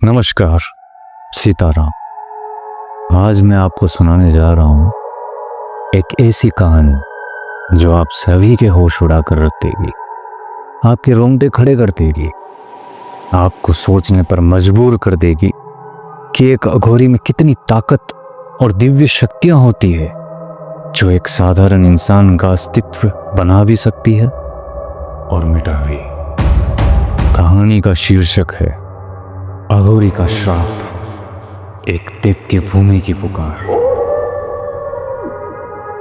नमस्कार, सीताराम। आज मैं आपको सुनाने जा रहा हूं एक ऐसी कहानी जो आप सभी के होश उड़ा कर रख देगी, आपके रोंगटे खड़े कर देगी, आपको सोचने पर मजबूर कर देगी कि एक अघोरी में कितनी ताकत और दिव्य शक्तियां होती है जो एक साधारण इंसान का अस्तित्व बना भी सकती है और मिटा भी। कहानी का शीर्षक है अघोरी का श्राप, एक दैत्य भूमि की पुकार।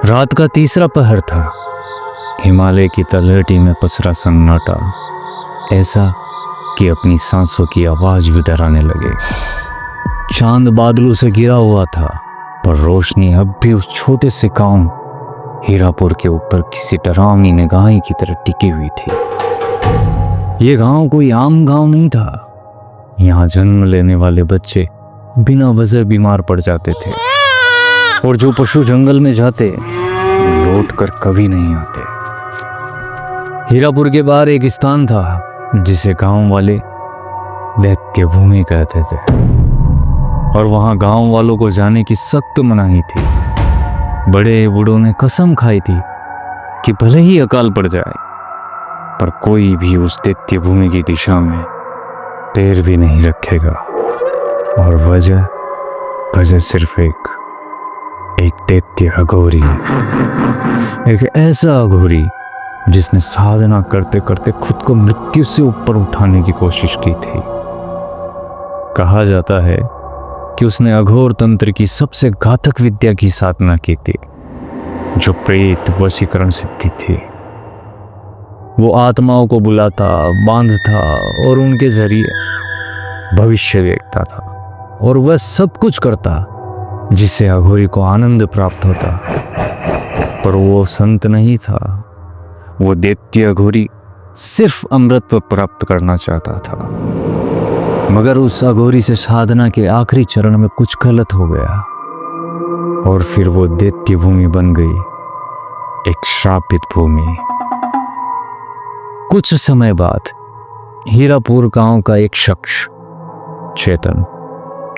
रात का तीसरा पहर था। हिमालय की तलहटी में पसरा सन्नाटा, ऐसा कि अपनी सांसों की आवाज भी डराने लगे। चांद बादलों से घिरा हुआ था, पर रोशनी अब भी उस छोटे से गांव हीरापुर के ऊपर किसी डरावनी निगाह की तरह टिकी हुई थी। ये गांव कोई आम गांव नहीं था। यहाँ जन्म लेने वाले बच्चे बिना वजह बीमार पड़ जाते थे, और जो पशु जंगल में जाते लौट कर कभी नहीं आते। हीरापुर के बाहर एक स्थान था जिसे गांव वाले दैत्य भूमि कहते थे, और वहां गांव वालों को जाने की सख्त मनाही थी। बड़े बूढ़ों ने कसम खाई थी कि भले ही अकाल पड़ जाए, पर कोई भी उस दैत्य भूमि की दिशा में पैर भी नहीं रखेगा। और वजह सिर्फ एक दैत्य अघोरी, एक ऐसा अघोरी जिसने साधना करते करते खुद को मृत्यु से ऊपर उठाने की कोशिश की थी। कहा जाता है कि उसने अघोर तंत्र की सबसे घातक विद्या की साधना की थी, जो प्रेत वशीकरण सिद्धि थी। वो आत्माओं को बुलाता, बांधता और उनके जरिए भविष्य देखता था, और वह सब कुछ करता जिससे अघोरी को आनंद प्राप्त होता। पर वो संत नहीं था। वो दैत्य अघोरी सिर्फ अमृत प्राप्त करना चाहता था। मगर उस अघोरी से साधना के आखिरी चरण में कुछ गलत हो गया, और फिर वो दैत्य भूमि बन गई, एक श्रापित भूमि। कुछ समय बाद हीरापुर गांव का एक शख्स, चेतन,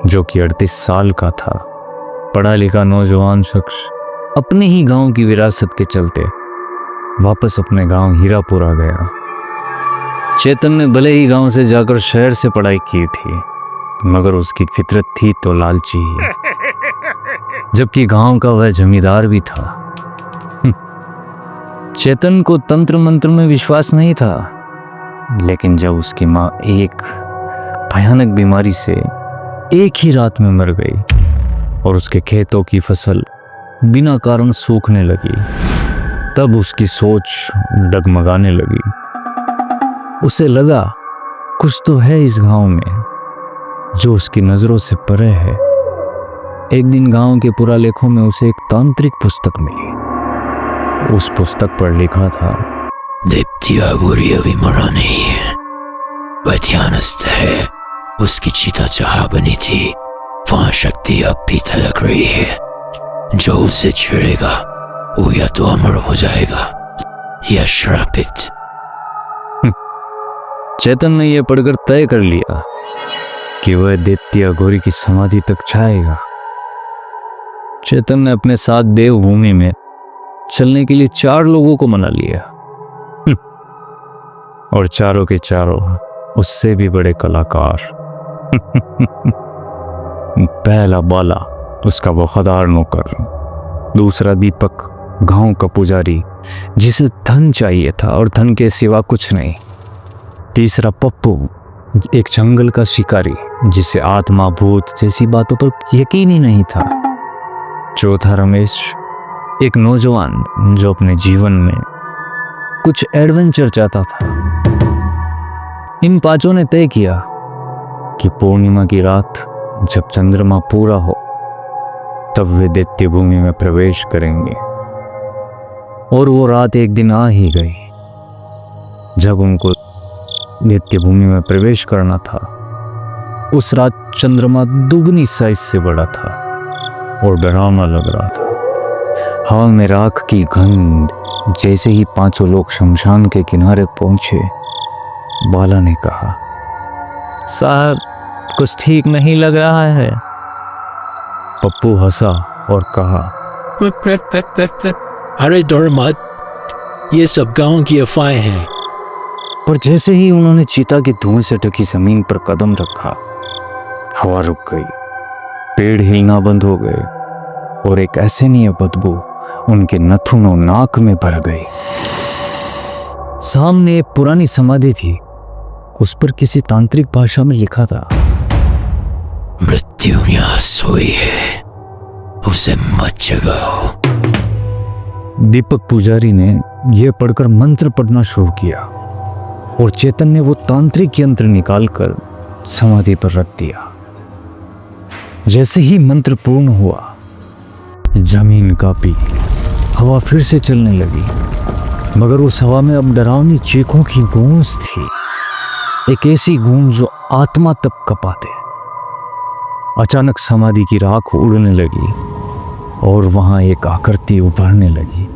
जो कि 38 साल का था, पढ़ा लिखा नौजवान शख्स, अपने ही गांव की विरासत के चलते वापस अपने गांव हीरापुर आ गया। चेतन ने भले ही गांव से जाकर शहर से पढ़ाई की थी, मगर उसकी फितरत थी तो लालची ही, जबकि गांव का वह जमींदार भी था। चेतन को तंत्र मंत्र में विश्वास नहीं था, लेकिन जब उसकी माँ एक भयानक बीमारी से एक ही रात में मर गई और उसके खेतों की फसल बिना कारण सूखने लगी, तब उसकी सोच डगमगाने लगी। उसे लगा कुछ तो है इस गांव में जो उसकी नजरों से परे है। एक दिन गांव के पुरालेखों में उसे एक तांत्रिक पुस्तक मिली। उस पुस्तक पर लिखा था, दैत्य अघोरी अभी मरा नहीं है, वह ध्यानस्थ है। उसकी चिता जहां बनी थी, वहां शक्ति अब भी धड़क रही है। जो उसे छेड़ेगा वो या तो अमर हो जाएगा या श्रापित। चेतन ने यह पढ़कर तय कर लिया कि वह दैत्य अघोरी की समाधि तक जाएगा। चेतन ने अपने साथ देवभूमि में चलने के लिए 4 लोगों को मना लिया, और चारों के चारों उससे भी बड़े कलाकार। पहला बाला, उसका वफादार नौकर। दूसरा दीपक, गांव का पुजारी जिसे धन चाहिए था और धन के सिवा कुछ नहीं। तीसरा पप्पू, एक जंगल का शिकारी जिसे आत्मा भूत जैसी बातों पर यकीन ही नहीं था। चौथा रमेश, एक नौजवान जो अपने जीवन में कुछ एडवेंचर चाहता था। इन 5 ने तय किया कि पूर्णिमा की रात जब चंद्रमा पूरा हो तब वे दैत्य भूमि में प्रवेश करेंगे। और वो रात एक दिन आ ही गई जब उनको दैत्य भूमि में प्रवेश करना था। उस रात चंद्रमा दुगनी साइज से बड़ा था और डरावना लग रहा था। हवा में राख की गंध। जैसे ही 5 लोग शमशान के किनारे पहुंचे, बाला ने कहा, साहब कुछ ठीक नहीं लग रहा है। पप्पू हंसा और कहा, अरे डर मत, ये सब गांव की अफवाहें हैं। पर जैसे ही उन्होंने चीता के धुएं से ढकी जमीन पर कदम रखा, हवा रुक गई, पेड़ हिलना बंद हो गए और एक असहनीय बदबू उनके नथुनों नाक में भर गई। सामने एक पुरानी समाधि थी, उस पर किसी तांत्रिक भाषा में लिखा था, मृत्यु यहाँ सोई है, उसे मत जगाओ। दीपक पुजारी ने यह पढ़कर मंत्र पढ़ना शुरू किया और चेतन ने वो तांत्रिक यंत्र निकालकर समाधि पर रख दिया। जैसे ही मंत्र पूर्ण हुआ, जमीन कांपी, हवा फिर से चलने लगी, मगर उस हवा में अब डरावनी चीखों की गूंज थी, एक ऐसी गूंज जो आत्मा तक कपा दे। अचानक समाधि की राख उड़ने लगी और वहां एक आकृति उभरने लगी,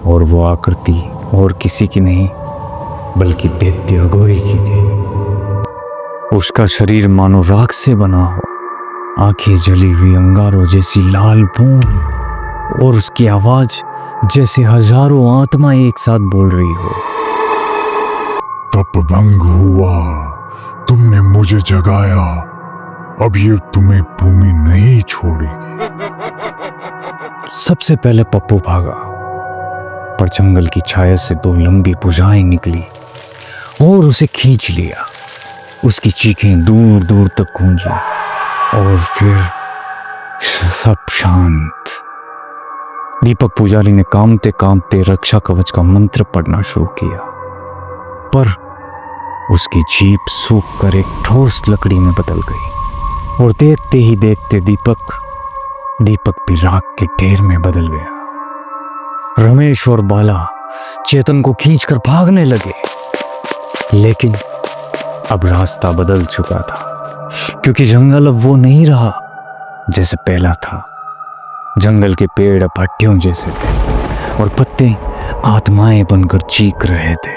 और वो आकृति और किसी की नहीं बल्कि दैत्य अघोरी की थी। उसका शरीर मानो राख से बना हो, आंखें जली हुई अंगारों जैसी लाल भून, और उसकी आवाज जैसे हजारों आत्माएं एक साथ बोल रही हो। तप भंग हुआ, तुमने मुझे जगाया, अब ये तुम्हें भूमि नहीं छोड़ेगी। सबसे पहले पप्पू भागा, पर जंगल की छाया से दो लंबी भुजाएं निकली और उसे खींच लिया। उसकी चीखें दूर दूर तक गूंजी और फिर सब शांत। दीपक पुजारी ने कांपते कांपते रक्षा कवच का मंत्र पढ़ना शुरू किया, पर उसकी जीभ सूख कर एक ठोस लकड़ी में बदल गई और देखते ही देखते दीपक भी राख के ढेर में बदल गया। रमेश और बाला चेतन को खींचकर भागने लगे, लेकिन अब रास्ता बदल चुका था, क्योंकि जंगल अब वो नहीं रहा जैसे पहला था। जंगल के पेड़ अब भट्टियों जैसे थे और पत्ते आत्माएं बनकर चीख रहे थे।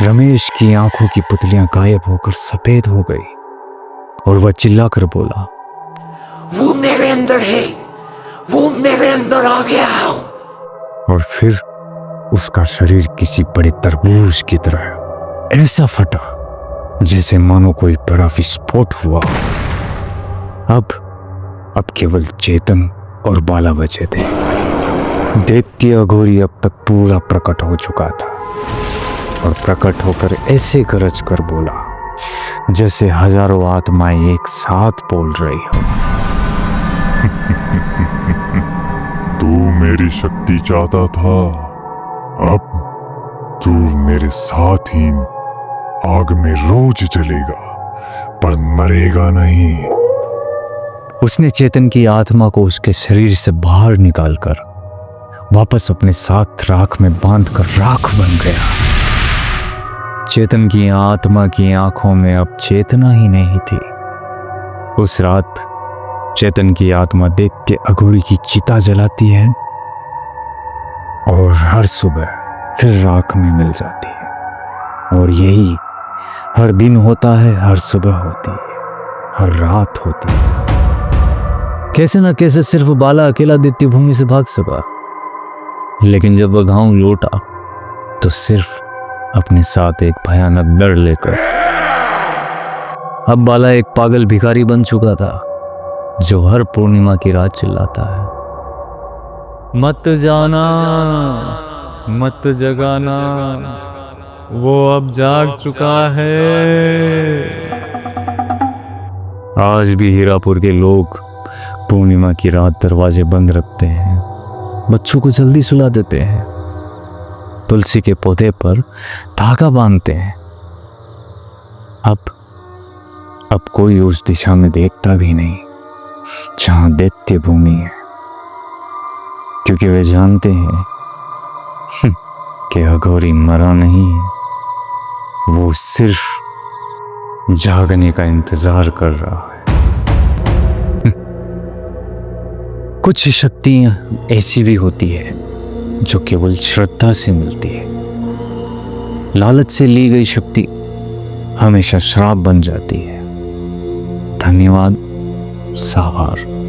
रमेश की आंखों की पुतलियां गायब होकर सफेद हो गई और वह चिल्लाकर बोला, वो मेरे अंदर है, वो मेरे अंदर आ गया। और फिर उसका शरीर किसी बड़े तरबूज की तरह ऐसा फटा जैसे मानो कोई बड़ा विस्फोट हुआ। अब केवल चेतन और बाला बचे थे। दैत्य अघोरी अब तक पूरा प्रकट हो चुका था और प्रकट होकर ऐसे गरज कर बोला जैसे हजारों आत्माएं एक साथ बोल रही हो। तू मेरी शक्ति चाहता था, अब तू मेरे साथ ही आग में रोज जलेगा, पर मरेगा नहीं। उसने चेतन की आत्मा को उसके शरीर से बाहर निकालकर वापस अपने साथ राख में बांधकर राख बन गया। चेतन की आत्मा की आंखों में अब चेतना ही नहीं थी। उस रात चेतन की आत्मा दैत्य अघोरी की चिता जलाती है और हर सुबह फिर राख में मिल जाती है, और यही हर दिन होता है, हर सुबह होती है, हर रात होती है। कैसे ना कैसे सिर्फ बाला अकेला दैत्य भूमि से भाग सका, लेकिन जब वह गांव लौटा तो सिर्फ अपने साथ एक भयानक डर लेकर। अब बाला एक पागल भिखारी बन चुका था जो हर पूर्णिमा की रात चिल्लाता है, मत जाना, मत जगाना, वो अब जाग चुका है। आज भी हीरापुर के लोग पूर्णिमा की रात दरवाजे बंद रखते हैं, बच्चों को जल्दी सुला देते हैं, तुलसी के पौधे पर धागा बांधते हैं। अब कोई उस दिशा में देखता भी नहीं जहां दैत्य भूमि है, क्योंकि वे जानते हैं कि अघोरी मरा नहीं है, वो सिर्फ जागने का इंतजार कर रहा है। कुछ शक्तियां ऐसी भी होती है जो केवल श्रद्धा से मिलती है। लालच से ली गई शक्ति हमेशा श्राप बन जाती है। धन्यवाद साहर।